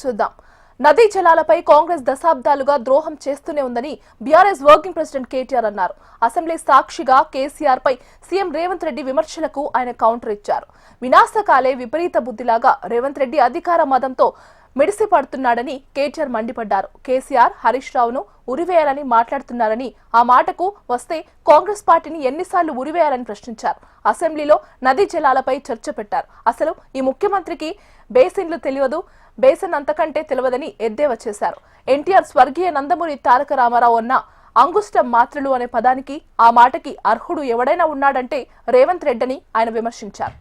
చూద్దాం. నదీ జలాలపై కాంగ్రెస్ దశాబ్దాలుగా ద్రోహం చేస్తూనే ఉందని బీఆర్ఎస్ వర్కింగ్ ప్రెసిడెంట్ కేటీఆర్ అన్నారు. అసెంబ్లీ సాక్షిగా కేసీఆర్ పై సీఎం రేవంత్ రెడ్డి విమర్శలకు ఆయన కౌంటర్ ఇచ్చారు. వినాశకాలే విపరీత బుద్ధిలాగా రేవంత్ రెడ్డి అధికార మదంతో మిడిసిపడుతున్నాడని కేటీఆర్ మండిపడ్డారు. కేసీఆర్ హరీష్ రావును ఉరివేయాలని మాట్లాడుతున్నారని, ఆ మాటకు వస్తే కాంగ్రెస్ పార్టీని ఎన్నిసార్లు ఉరివేయాలని ప్రశ్నించారు. అసెంబ్లీలో నదీ జలాలపై చర్చ పెట్టారు. అసలు ఈ ముఖ్యమంత్రికి బేసిన్లు తెలియదు, బేసిన్ అంతకంటే తెలియదని ఎద్దేవా చేశారు. ఎన్టీఆర్ స్వర్గీయ నందమూరి తారక రామారావు అన్న అంగుష్టం మాత్రలు అనే పదానికి, ఆ మాటకి అర్హుడు ఎవడైనా ఉన్నాడంటే రేవంత్ రెడ్డిని ఆయన విమర్శించారు.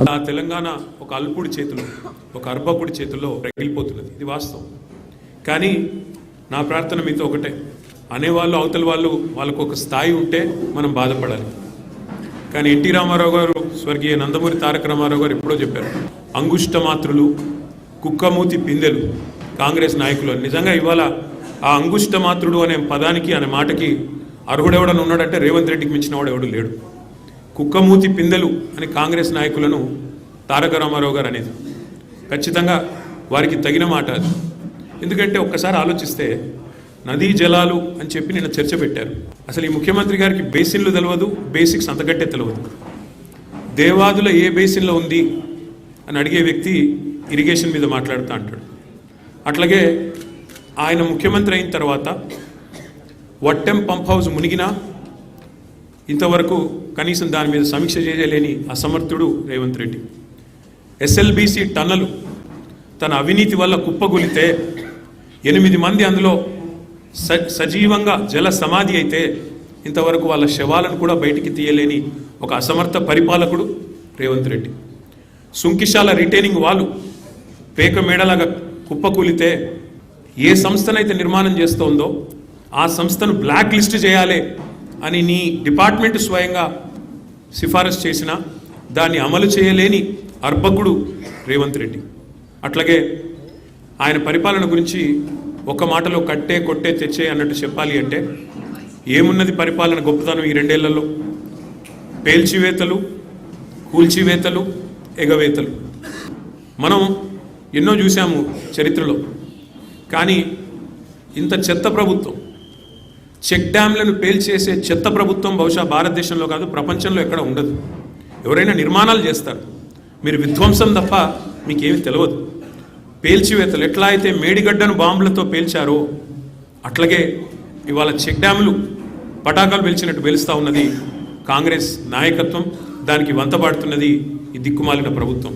నా తెలంగాణ ఒక అల్పుడి చేతిలో, ఒక అర్భకుడి చేతుల్లో రగిలిపోతున్నది, ఇది వాస్తవం. కానీ నా ప్రార్థన మీతో ఒకటే, అనేవాళ్ళు అవతల వాళ్ళకు ఒక స్థాయి ఉంటే మనం బాధపడాలి. కానీ ఎన్టీ రామారావు గారు, స్వర్గీయ నందమూరి తారక రామారావు గారు ఎప్పుడో చెప్పారు, అంగుష్ట మాత్రులు, కుక్కమూతి పిందెలు కాంగ్రెస్ నాయకులు. నిజంగా ఇవాళ ఆ అంగుష్ట మాత్రుడు అనే పదానికి, అనే మాటకి అర్హుడెవడని ఉన్నాడంటే రేవంత్ రెడ్డికి మించిన వాడు ఎవడు లేడు. కుక్కమూతి పిందెలు అని కాంగ్రెస్ నాయకులను తారక రామారావు గారు అనేది ఖచ్చితంగా వారికి తగిన మాట అది. ఎందుకంటే ఒక్కసారి ఆలోచిస్తే నదీ జలాలు అని చెప్పి నిన్న చర్చ పెట్టారు. అసలు ఈ ముఖ్యమంత్రి గారికి బేసిన్లు తెలియదు, బేసిక్స్ అంతకంటే తెలియదు. దేవాదుల ఏ బేసిన్లో ఉంది అని అడిగే వ్యక్తి ఇరిగేషన్ మీద మాట్లాడుతూ అంటాడు. అట్లాగే ఆయన ముఖ్యమంత్రి అయిన తర్వాత వట్టెం పంప్ హౌస్ మునిగినా ఇంతవరకు కనీసం దాని మీద సమీక్ష చేయలేని అసమర్థుడు రేవంత్ రెడ్డి. ఎస్ఎల్బీసీ టన్నలు తన అవినీతి వల్ల కుప్పగొలితే 8 మంది అందులో సజీవంగా జల సమాధి అయితే ఇంతవరకు వాళ్ళ శవాలను కూడా బయటికి తీయలేని ఒక అసమర్థ పరిపాలకుడు రేవంత్ రెడ్డి. సుంకిశాల రిటైనింగ్ వాళ్ళు పేక మేడలాగా కుప్పకూలితే ఏ సంస్థనైతే నిర్మాణం చేస్తోందో ఆ సంస్థను బ్లాక్ లిస్ట్ చేయాలి అని నీ డిపార్ట్మెంట్ స్వయంగా సిఫారసు చేసినా దాన్ని అమలు చేయలేని అర్భకుడు రేవంత్ రెడ్డి. అట్లాగే ఆయన పరిపాలన గురించి ఒక మాటలో కట్టే కొట్టే తెచ్చే అన్నట్టు చెప్పాలి అంటే ఏమున్నది పరిపాలన గొప్పతనం ఈ 2 ఏళ్లలో? పేల్చివేతలు, కూల్చివేతలు, ఎగవేతలు మనం ఎన్నో చూసాము చరిత్రలో. కానీ ఇంత చెత్త ప్రభుత్వం, చెక్ డ్యామ్లను పేల్చేసే చెత్త ప్రభుత్వం బహుశా భారతదేశంలో కాదు, ప్రపంచంలో ఎక్కడ ఉండదు. ఎవరైనా నిర్మాణాలు చేస్తారు, మీరు విధ్వంసం తప్ప మీకేమి తెలియదు. పేల్చివేతలు ఎట్లా అయితే మేడిగడ్డను బాంబులతో పేల్చారో అట్లాగే ఇవాళ చెక్ డ్యాములు పటాకాలు పేల్చినట్టు పేలుస్తూ ఉన్నది కాంగ్రెస్ నాయకత్వం. దానికి వంతపాడుతున్నది ఈ దిక్కుమాలిన ప్రభుత్వం.